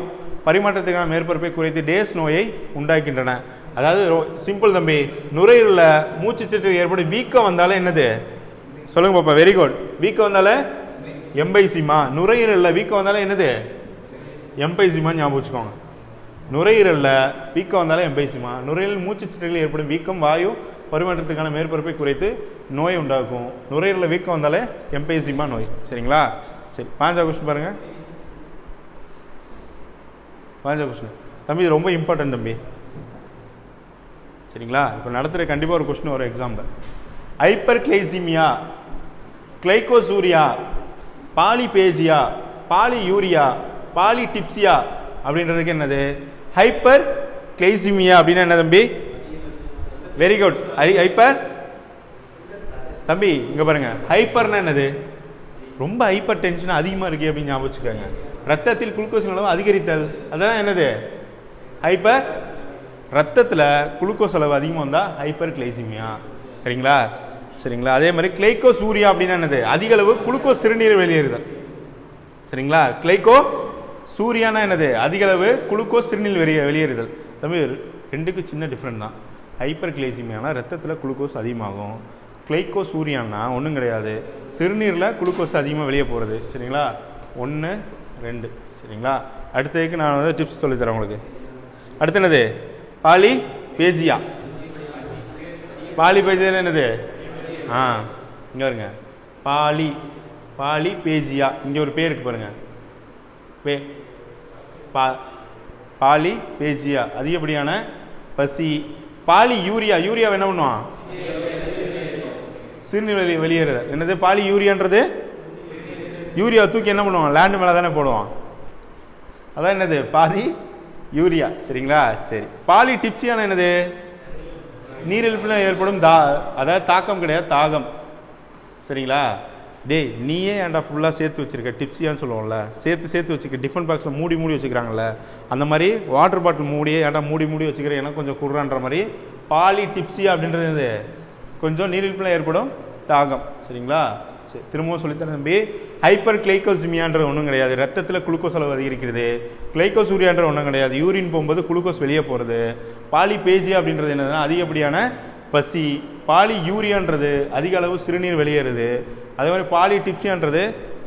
Speaker 1: பரிமாற்றத்துக்கான மேற்பரப்பை குறைத்து டேஸ் நோயை உண்டாக்கின்றன. அதாவது சிம்பிள் தம்பி, நுரையீரலில் மூச்சு சிற்றறையில் ஏற்படும் வீக்கம் வந்தாலே என்னது? சொல்லுங்க பாப்பா. Very good. வீக்கம் வந்தாலே எம்பைசிமா. நுரையீரலில் வீக்கம் வந்தாலே என்னது? எம்பைசிமா. ஞாபகம் வச்சுக்கோங்க. நுரையீரலில் வீக்கம் வந்தாலே எம்பைசிமா. நுரையீரல் மூச்சு சிற்றறையில் ஏற்படும் வீக்கம் வாயு பரிமாற்றத்துக்கான மேற்பரப்பை குறைத்து நோய் உண்டாக்கும். நுரையீரலில் வீக்கம் வந்தாலே எம்பைசிமா நோய். சரிங்களா? சரி. 15 கொஸ்டின் பாருங்க. 15 கொஸ்டின் தம்பி, இது ரொம்ப இம்பார்ட்டன்ட் தம்பி. சரிங்களா? இப்போ நடத்துகிற கண்டிப்பாக ஒரு கொஸ்டின் வரும் example. Hyper glycemia, glycosuria, polyphagia, polyuria, polydipsia அப்படின்றதுக்கு என்னது? ஹைப்பர் கிளைசிமியா அப்படின்னா என்ன தம்பி? Very good. ஹைப்பர் தம்பி இங்க பாருங்க. ஹைப்பர்னா என்னது? ரொம்ப ஹைப்பர் டென்ஷன் அதிகமாக இருக்கு அப்படின்னு ஞாபகம் வச்சுக்கோங்க. ரத்தத்தில் குளுக்கோஸின் அளவு அதிகரித்தல், அதான் என்னது? ஹைப்பர். ரத்தத்தில் குளுக்கோஸ் அளவு அதிகமாக வந்தால் ஹைப்பர் கிளைசிமியா. சரிங்களா? சரிங்களா? அதே மாதிரி கிளைகோசூரியா அப்படின்னா என்னது? அதிக அளவு குளுக்கோஸ் சிறுநீர் வெளியேறுதல். சரிங்களா? கிளைகோ சூரியானா என்னது? அதிக அளவு குளுக்கோஸ் சிறுநீர் வெளியேறுதல். தம்பி ரெண்டுக்கு சின்ன டிஃப்ரெண்ட் தான். ஹைப்பர் கிளைசிமியானா ரத்தத்தில் குளுக்கோஸ் அதிகமாகும். கிளைகோ சூரியானா ஒன்றும் கிடையாது, சிறுநீரில் குளுக்கோஸ் அதிகமாக வெளியே போகிறது. சரிங்களா? 1 2. சரிங்களா? அடுத்ததுக்கு நான் வந்து டிப்ஸ் சொல்லித்தரேன் உங்களுக்கு. அடுத்து என்னது? பாலி பேஜியா. பாலி பேஜியா என்னது? இங்கே வருங்க. பாலி பேஜியா. இங்கே ஒரு பேர் இருக்கு பாருங்க. பாலி பேஜியா அதிகப்படியான பசி. Poly urea. யூரியா என்ன பண்ணுவான்? சிறுநீர் வெளியேறது. என்னது? பாலி யூரியான்றது யூரியா தூக்கி என்ன பண்ணுவான்? லேண்டு மேலே தானே போடுவான். அதான் என்னது? Poly urea. சரிங்களா? சரி. பாலி டிப்சியான என்னது? நீரிழிப்பில் ஏற்படும் அதாவது தாக்கம் கிடையாது, தாகம். சரிங்களா? டேய் நீயே ஏன்டா ஃபுல்லாக சேர்த்து வச்சிருக்க? டிப்ஸியான்னு சொல்லுவோம்ல, சேர்த்து வச்சுக்க. டிஃபன் பாக்ஸில் மூடி வச்சுக்கிறாங்கல்ல, அந்த மாதிரி வாட்டர் பாட்டில் மூடியே ஏன்டா மூடி வச்சுக்கிறேன், எனக்கு கொஞ்சம் குர்றான்ற மாதிரி பாலி டிப்ஸியா அப்படின்றது கொஞ்சம் நீரிழிப்பில் ஏற்படும் தாகம். சரிங்களா? சரி. திரும்பவும் சொல்லித்தரேன் தம்பி. ஹைப்பர் கிளைகோசிமியான்ற ஒன்றும் கிடையாது, ரத்தத்தில் குளுக்கோஸ் அளவு அதிகரிக்கிறது. கிளைகோசூரியான்ற ஒன்றும் கிடையாது, யூரின் போகும்போது குளுக்கோஸ் வெளியே போகிறது. பாலிபேஜியா அப்படின்றது என்னதுன்னா அதிகப்படியான பசி. பாலி யூரியான்றது அதிக அளவு சிறுநீர் வெளியேறுது. அதே மாதிரி பாலி டிப்சியான்றது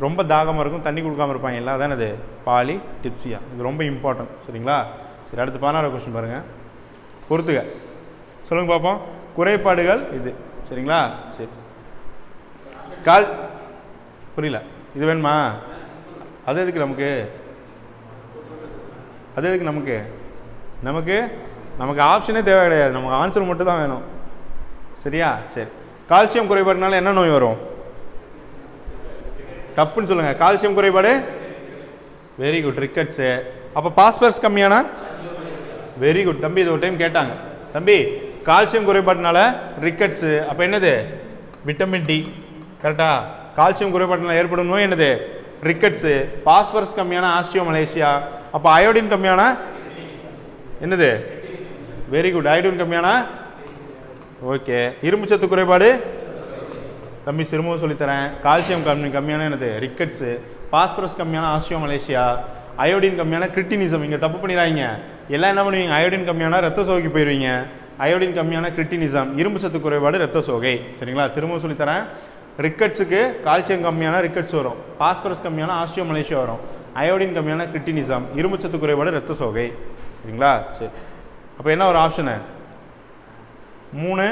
Speaker 1: ரொம்ப தாகமாக இருக்கும், தண்ணி கொடுக்காமல் இருப்பாங்க எல்லாம். அதான் அது பாலி டிப்சியா. இது ரொம்ப இம்பார்ட்டன்ட். சரிங்களா? சரி. அடுத்து 16 கொஸ்டின் பாருங்க. பொறுத்துக்க சொல்லுங்க பார்ப்போம். குறைபாடுகள் இது. சரிங்களா? சரி. புரியல. இது வேணுமா? அது எதுக்கு நமக்கு ஆப்ஷனே தேவை கிடையாது, நமக்கு ஆன்சர் மட்டும் தான் வேணும். சரியா? சரி. கால்சியம் குறைபாடுனால என்ன நோய் வரும்? கப்புன்னு சொல்லுங்க. கால்சியம் குறைபாடு. Very good. ரிக்கட்ஸ். அப்ப பாஸ்பரஸ் கம்மியானா? வெரி குட் தம்பி. இது ஒரு டைம் கேட்டாங்க தம்பி. கால்சியம் குறைபாடுனால ரிக்கட்ஸ். அப்ப என்னது? Vitamin D. கரெக்டா? கால்சியம் குறைபாடுனால ஏற்படும் நோய் என்னது? ரிக்கட்ஸ். பாஸ்பரஸ் கம்மியான ஆஸ்டியோமலேசியா. அப்ப அயோடின் கம்மியான என்னது? Very good. அயோடின் கம்மியான ஓகே. இரும்பு சத்து குறைபாடு தம்பி திரும்பவும் சொல்லித்தரேன். கால்சியம் கம்மியான என்னது? ரிக்கட்ஸ். பாஸ்பரஸ் கம்மியான ஆஸ்டியோமலேசியா. அயோடின் கம்மியான கிரிட்டினிசம். இங்கே தப்பு பண்ணிடுறாங்க. எல்லாம் என்ன பண்ணுவீங்க? அயோடின் கம்மியான ரத்த சோகைக்கு போயிடுவீங்க. அயோடின் கம்மியான கிரிட்டினிசம், இரும்பு சத்து குறைபாடு, ரத்த சோகை. சரிங்களா? திரும்ப சொல்லித்தரேன். ரிக்கட்ஸுக்கு கால்சியம் கம்மியான ரிக்கட்ஸ் வரும், பாஸ்பரஸ் கம்மியான ஆஸ்டியோமலேசியா வரும், அயோடின் கம்மியான கிரிட்டினிசம், இரும்பு சத்து குறைபாடு, ரத்த சோகை. சரிங்களா? சரி, அப்போ என்ன ஒரு option? 3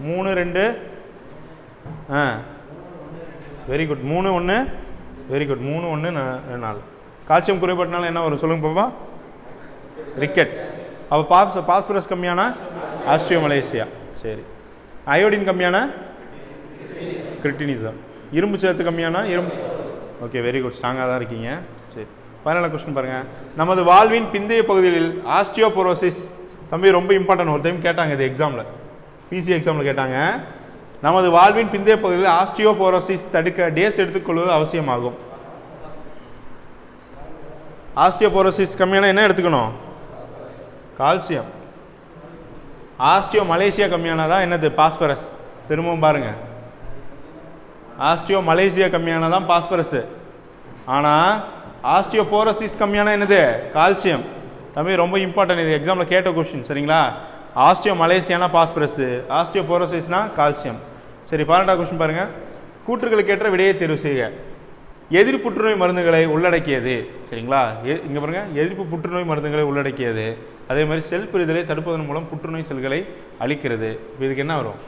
Speaker 1: 3 2 very good. 3 1 very good. 3 1 4. Calcium குறைபாட்டினால என்ன வரும் சொல்லுங்க பாப்பா? ரிக்கெட். அப்போ பாஸ்பரஸ் கம்மியான ஆஸ்டியோமலேசியா. சரி, அயோடின் கம்மியான கிரிட்டினிசம், இரும்பு சத்து கம்மியான இரும்பு. ஓகே, வெரி குட், ஸ்ட்ராங்காக தான் இருக்கீங்க. சரி, ஃபைனலாக கொஸ்டின் பாருங்க. நமது வாழ்வின் பிந்தைய பகுதியில் ஆஸ்டியோபோரோசிஸ். தம்பி ரொம்ப இம்பார்ட்டன்ட், ஒரு டைம் கேட்டாங்க இது எக்ஸாமில், பிசி எக்ஸாமில் கேட்டாங்க. நமது வாழ்வின் பிந்தைய பகுதியில் ஆஸ்டியோபோரோசிஸ் தடுக்க டேஸ் எடுத்துக்கொள்வது அவசியமாகும். ஆஸ்டியோபோரோசிஸ் கம்மியான என்ன எடுத்துக்கணும்? கால்சியம். ஆஸ்டியோமலேசியா கம்மியானதான் என்னது? பாஸ்பரஸ். திரும்பவும் பாருங்க, ஆஸ்டியோமலேசியா கம்மியானதான் பாஸ்பரஸ். ஆனால் ஆஸ்டியோபோரோசிஸ் கம்மியான என்னது? கால்சியம். தம்பி ரொம்ப இம்பார்ட்டன்ட், இது எக்ஸாமில் கேட்ட கொஸ்டின். சரிங்களா? ஆஸ்டியோமலேசியானா பாஸ்பரஸ், ஆஸ்டியோபோரோசிஸ்னா கால்சியம். சரி, 12வது கொஸ்டின் பாருங்க. கூற்றுகளுக்கு ஏற்ற விடையை தேர்வு செய்க. எதிர் புற்றுநோய் மருந்துகளை உள்ளடக்கியது. சரிங்களா? இங்க பாருங்க, எதிர்ப்பு புற்றுநோய் மருந்துகளை உள்ளடக்கியது. அதே மாதிரி செல் பிரிதலை தடுப்பதன் மூலம் புற்றுநோய் செல்களை அழிக்கிறது. இதுக்கு என்ன வரும்?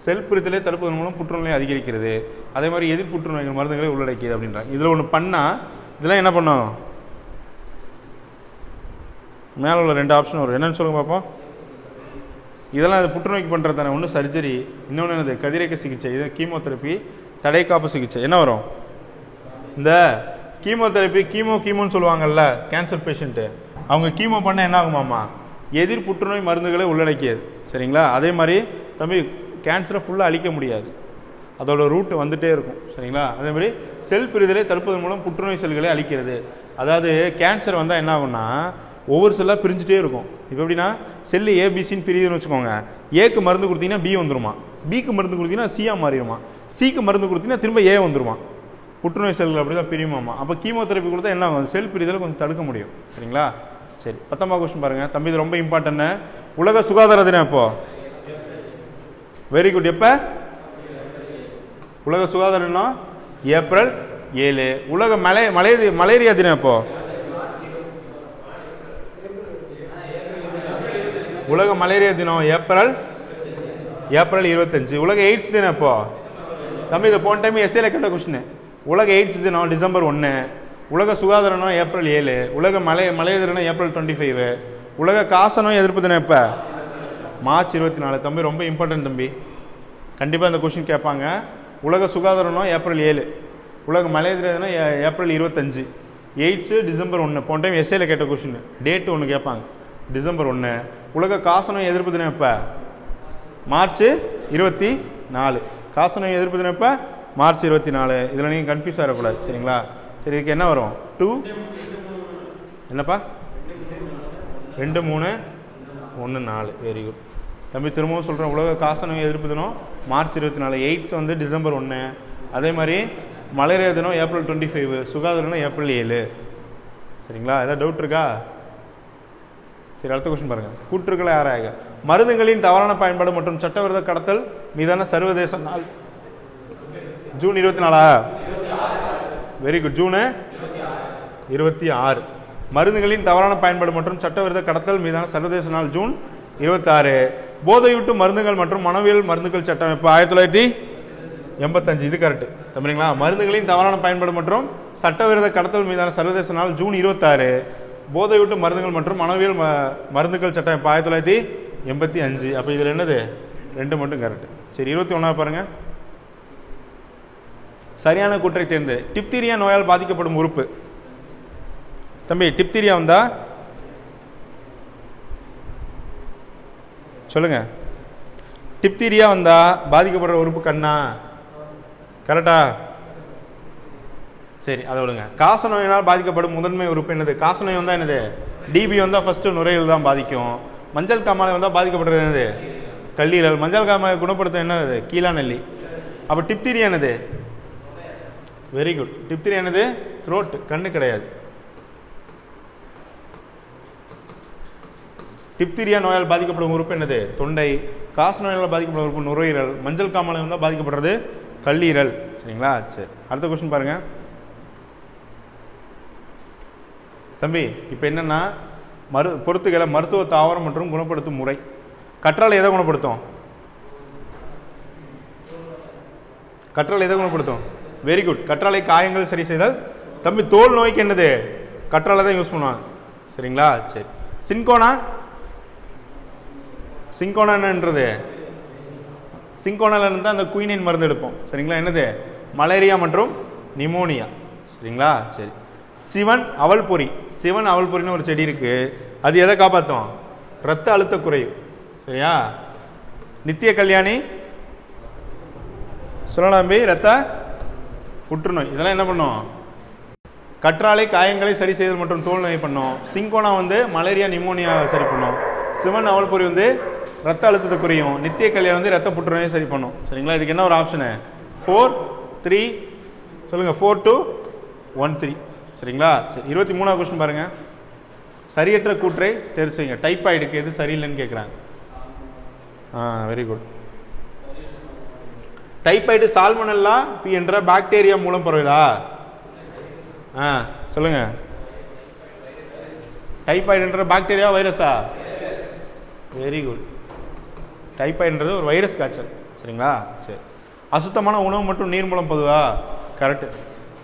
Speaker 1: செல் பிரிதலை தடுப்பதன் மூலம் புற்றுநோயை அதிகரிக்கிறது. அதே மாதிரி எதிர் புற்றுநோய்கள் மருந்துகளை உள்ளடக்கியது அப்படின்றாங்க. இதில் ஒன்று பண்ணால் இதெல்லாம் என்ன பண்ணும்? மேலே உள்ள 2 ஆப்ஷன் வரும். என்னன்னு சொல்லுங்க பார்ப்போம். இதெல்லாம் அது புற்றுநோய்க்கு பண்ணுறது தானே. ஒன்று சர்ஜரி, இன்னொன்று என்னது? கதிரியக்க சிகிச்சை. இது கீமோதெரப்பி, தடைக்காப்பு சிகிச்சை. என்ன வரும்? இந்த கீமோதெரப்பி, கீமோன்னு சொல்லுவாங்கல்ல கேன்சர் பேஷண்ட்டு, அவங்க கீமோ பண்ண என்ன ஆகுமாம்மா? எதிர் புற்றுநோய் மருந்துகளை உள்ளடக்கியது. சரிங்களா? அதே மாதிரி தம்பி கேன்சரை ஃபுல்லாக அழிக்க முடியாது, அதோட ரூட் வந்துட்டே இருக்கும். சரிங்களா? அதே மாதிரி செல் பிரிதலை தடுப்பதன் மூலம் புற்றுநோய் செல்களை அழிக்கிறது. அதாவது கேன்சர் வந்தால் என்ன ஆகும்னா ஒவ்வொரு செல்லாக பிரிஞ்சுட்டே இருக்கும். இப்போ எப்படின்னா செல்லு ஏபிசின்னு பிரியுதுன்னு வச்சுக்கோங்க. ஏக்கு மருந்து கொடுத்தீங்கன்னா பி வந்துருமா, பிக்கு மருந்து கொடுத்தீங்கன்னா சியா மாறிடுமா, சிக்கு மருந்து கொடுத்தீங்கன்னா திரும்ப ஏ வந்துருமா. புற்றுநோய் செல்கள் அப்படி தான் பிரியுமாமா. அப்போ கீமோதெரப்பி கொடுத்தா என்ன ஆகும்? செல் பிரிதலை கொஞ்சம் தடுக்க முடியும். சரிங்களா? சரி, 19வது கொஸ்டின் பாருங்க. தம்பி இது ரொம்ப இம்பார்ட்டன்ட். உலக சுகாதார தினம் எப்போ? Very good. எப்போ? உலக சுகாதார தினம் ஏப்ரல் 7. உலக மலேரியா தினம் எப்போ? உலக மலேரியா தினம் ஏப்ரல் 25. உலக எய்ட்ஸ் தினம் எப்போ? தம்பி இதை போன டைம் எஸ்ஏல கேட்ட கொஸ்டின். உலக எய்ட்ஸ் தினம் டிசம்பர் 1. உலக சுகாதார தினம் ஏப்ரல் 7. உலக மலேரியா தினம் ஏப்ரல் 25. உலக காசநோய் எதிர்ப்பு தினம் எப்போ? மார்ச் 24. தம்பி ரொம்ப இம்பார்ட்டன்ட் தம்பி, கண்டிப்பாக இந்த கொஸ்டின் கேட்பாங்க. உலக சுகாதார தினம் ஏப்ரல் 7. உலக மலேரியா தினம் ஏப்ரல் 25. Aids December 1. போன டைம் எஸ்ஏல கேட்ட கொஸ்டின் டேட்டு ஒன்று கேட்பாங்க, டிசம்பர் 1. உலக காசநோய் எதிர்ப்பு தினம் எப்போ? மார்ச் 24. காசநோய் எதிர்ப்பு தினம் எப்போ? மார்ச் 24. இதில் நீங்கள் கன்ஃபியூஸ் ஆகக்கூடாது. சரிங்களா? சரி, இதுக்கு என்ன வரும்? 2 என்னப்பா? 2 3 1 4. வெரி குட் தம்பி. திரும்பவும் சொல்கிறேன், உலக காசநோய் எதிர்ப்பு தினம் மார்ச் 24. எய்ட்ஸ் வந்து டிசம்பர் 1. அதே மாதிரி மலேரியா தினம் ஏப்ரல் 25. சுகாதார தினம் ஏப்ரல் 7. சரிங்களா? ஏதாவது டவுட் இருக்கா? சரி, அடுத்த கொஸ்டின் பாருங்க. கூற்றுக்களை ஆராய்க. மருந்துகளின் தவறான பயன்பாடு மற்றும் சட்டவிரோத கடத்தல் மீதான சர்வதேச நாள் ஜூன் 24. Very good. ஜூன் 26. மருந்துகளின் தவறான பயன்பாடு மற்றும் சட்டவிரோத கடத்தல் மீதான சர்வதேச நாள் ஜூன் 26. போதையூட்டு மருந்துகள் மற்றும் மனவியல் மருந்துகள் சட்டம் எப்போ? 1985. இது கரெக்ட் தம்பிங்களா? மருந்துகளின் தவறான பயன்பாடு மற்றும் சட்டவிரோத கடத்தல் மீதான சர்வதேச நாள் ஜூன் 26. போதையூட்டு மருந்துகள் மற்றும் மனவியல் மருந்துகள் சட்டம் இப்போ 1985. அப்போ இதில் என்னது? 2 மட்டும் கரெக்ட். சரி, 21 பாருங்க. சரியான கூற்றை தேர்ந்து. டிப்தீரியா நோயால் பாதிக்கப்படும் உறுப்பு. தம்பி டிப்தீரியா வந்தா சொல்லுங்க. டிப்தீரியா வந்தா பாதிக்கப்படுற உறுப்பு கண்ணா? கரெக்டா? சரி, அதை விடுங்க. காசநோயினால் பாதிக்கப்படும் முதன்மை உறுப்பு என்னது? காசநோய் வந்தால் என்னது? டிபி வந்தால் ஃபர்ஸ்ட் நுரையீரல் தான் பாதிக்கும். மஞ்சள் காமாலை வந்தால் பாதிக்கப்படுறது என்னது? கல்லீரல். மஞ்சள் காமாலை குணப்படுத்த என்னது? கீழா நெல்லி. அப்போ டிப்தீரியா என்னது? Very good. டிப்தீரியா என்னது? த்ரோட், கண்ணு கிடையாது. டிப்தீரியா நோயால் பாதிக்கப்படும் உறுப்பு என்னது? தொண்டை. காச நோயால் பாதிக்கப்படும் உறுப்பு நுரையீரல். மஞ்சள் காமாலை வந்தால் பாதிக்கப்படுறது கல்லீரல். சரிங்களா? சரி, அடுத்த கொஸ்டின் பாருங்க தம்பி. இப்போ என்னன்னா பொறுத்துகளை மருத்துவ தாவரம் மற்றும் குணப்படுத்தும் முறை. கற்றாழை எதை குணப்படுத்தும்? கற்றாழை எதை குணப்படுத்தும்? Very good. கற்றாழை காயங்கள் சரி செய்தல். தம்பி தோல் நோய்க்கு என்னது? கற்றாழை தான் யூஸ் பண்ணுவாங்க. சரிங்களா? சரி. சின்கோனா, சின்கோனா என்னன்றது? சின்கோனால இருந்து அந்த குயினின் மருந்து எடுப்போம். சரிங்களா? என்னது? மலேரியா மற்றும் நிமோனியா. சரிங்களா? சரி. சிவன் அவல்பொரி. சிவன் அவல்பொரின்னு ஒரு செடி இருக்கு. அது எதை காப்பாற்றும்? ரத்த அழுத்த குறைவு. சரியா? நித்திய கல்யாணி சொல்லலாம்பி ரத்த புற்றுநோய். இதெல்லாம் என்ன பண்ணும்? கற்றாழை காயங்களை சரி செய்தல் மற்றும் தோல் நோய் பண்ணும். சிங்கோனா வந்து மலேரியா நிமோனியா சரி பண்ணும். சிவன் அவல்பொரி வந்து ரத்த அழுத்தத்தை குறையும். நித்திய கல்யாணம் வந்து ரத்த புற்றுநோயை சரி பண்ணும். சரிங்களா? இதுக்கு என்ன ஒரு ஆப்ஷனு? 4 3 சொல்லுங்க. 4 2 1 3. சரிங்களா? சரி, 23வது கொஸ்டின் பாருங்க. சரியற்ற கூற்றை தேர்வு செய்யுங்க. டைப்பாய்டுக்கு எது சரியில்லைன்னு கேட்குறாங்க. Very good. டைப்பாய்டு சால்மனெல்லா என்ற பாக்டீரியா மூலம் பரவுதா? சொல்லுங்க. டைப்பாய்டுன்ற பாக்டீரியா வைரஸா? Very good. டைப்பாய்டுன்றது ஒரு வைரஸ் காய்ச்சல். சரிங்களா? சரி. அசுத்தமான உணவு மற்றும் நீர் மூலம் பொதுவா? கரெக்ட்.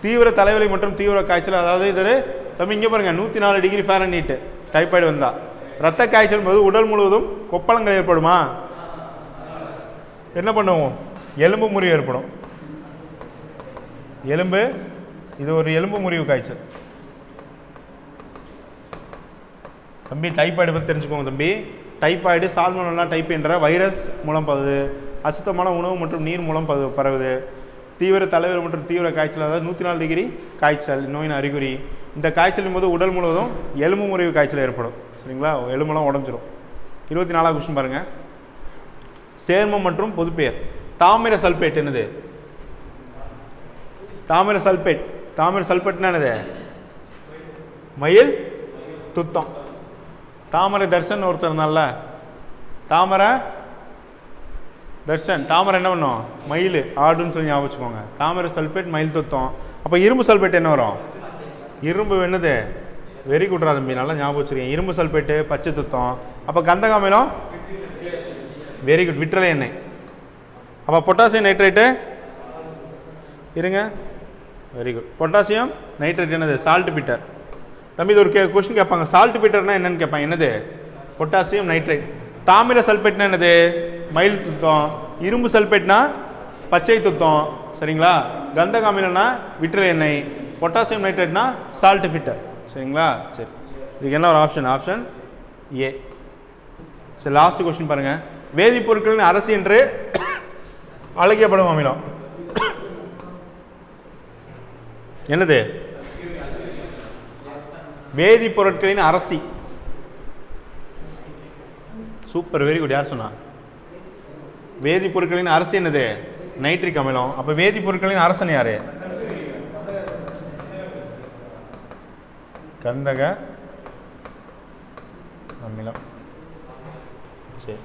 Speaker 1: தீவிர தலைவலி மற்றும் தீவிர காய்ச்சல், அதாவது இது தம்பி இங்கே பாருங்க 104 டிகிரி ஃபாரன்ஹீட் டைப்பாய்டு வந்தா. ரத்த காய்ச்சல் போது உடல் முழுவதும் கொப்பளங்கள் ஏற்படுமா? என்ன பண்ணுவோம்? எலும்பு முறிவு ஏற்படும். எலும்பு, இது ஒரு எலும்பு முறிவு காய்ச்சல். தம்பி டைப்பாய்டு பற்றி தெரிஞ்சுக்கோங்க தம்பி. டைப்பாய்டு சால்மனெல்லா டைப் என்ற வைரஸ் மூலம் பரவுது. அசுத்தமான உணவு மற்றும் நீர் மூலம் பரவுது. தீவிர தலைவலி மற்றும் தீவிர காய்ச்சல், அதாவது 104 டிகிரி காய்ச்சல் நோயின் அறிகுறி. இந்த காய்ச்சலின் போது உடல் முழுவதும் எலும்பு முறிவு காய்ச்சல் ஏற்படும். சரிங்களா? எலும்பெல்லாம் உடஞ்சிரும். 24வது கொஸ்டின் பாருங்க. சேர்மம் மற்றும் பொதுப்பெயர். தாமிர சல்பேட் என்னது? தாமிர சல்பேட். தாமிர சல்பேட்னா என்னது? மயில் துத்தம். தாமரை தர்ஷன் ஒருத்தர் இருந்தால, தாமரை தர்ஷன். தாமரை என்ன பண்ணும்? மயில் ஆடுன்னு சொல்லி ஞாபகம் வச்சுக்கோங்க. தாமரை சல்பேட் மயில் துத்தம். அப்போ இரும்பு சல்பேட் என்ன வரும்? இரும்பு என்னது? வெரி குட்ரா தம்பி, நல்லா ஞாபகம் வச்சுருக்கேன். இரும்பு சல்பேட்டு பச்சை துத்தம். அப்போ கந்தகாமிலம் வெரி குட், விட்ரலை எண்ணெய். அப்போ பொட்டாசியம் நைட்ரேட்டு இருங்க. Very good. பொட்டாசியம் நைட்ரேட் என்னது? Salt Peter. தம்பி இது ஒரு கொஸ்டின் கேட்பாங்க. சால்ட் பீட்டர்னா என்னன்னு கேட்பாங்க. என்னது? Potassium nitrate. தாமிர சல்பேட்னா என்னது? மயில் துத்தம். இரும்பு சல்பேட்னா பச்சை துத்தம். சரிங்களா? கந்தகாமிலம்னா விட்ரல் எண்ணெய். பொட்டாசியம் நைட்ரேட்னா சால்ட் பீட்டர். சரிங்களா? சரி, இதுக்கு என்ன ஒரு ஆப்ஷன்? Option A. சரி, லாஸ்ட் கொஸ்டின் பாருங்க. வேதிப்பொருட்களின் அரசு என்று அழைக்கப்படும் அமிலம் என்னது? வேதிப்பொருட்களின் அரசி. Super, very good. யார் சொன்னா? வேதிப்பொருட்களின் அரசு என்னது? நைட்ரிக் அமிலம். அப்ப வேதிப்பொருட்களின் அரசன் யாரு? கந்தக அமிலம். சரி.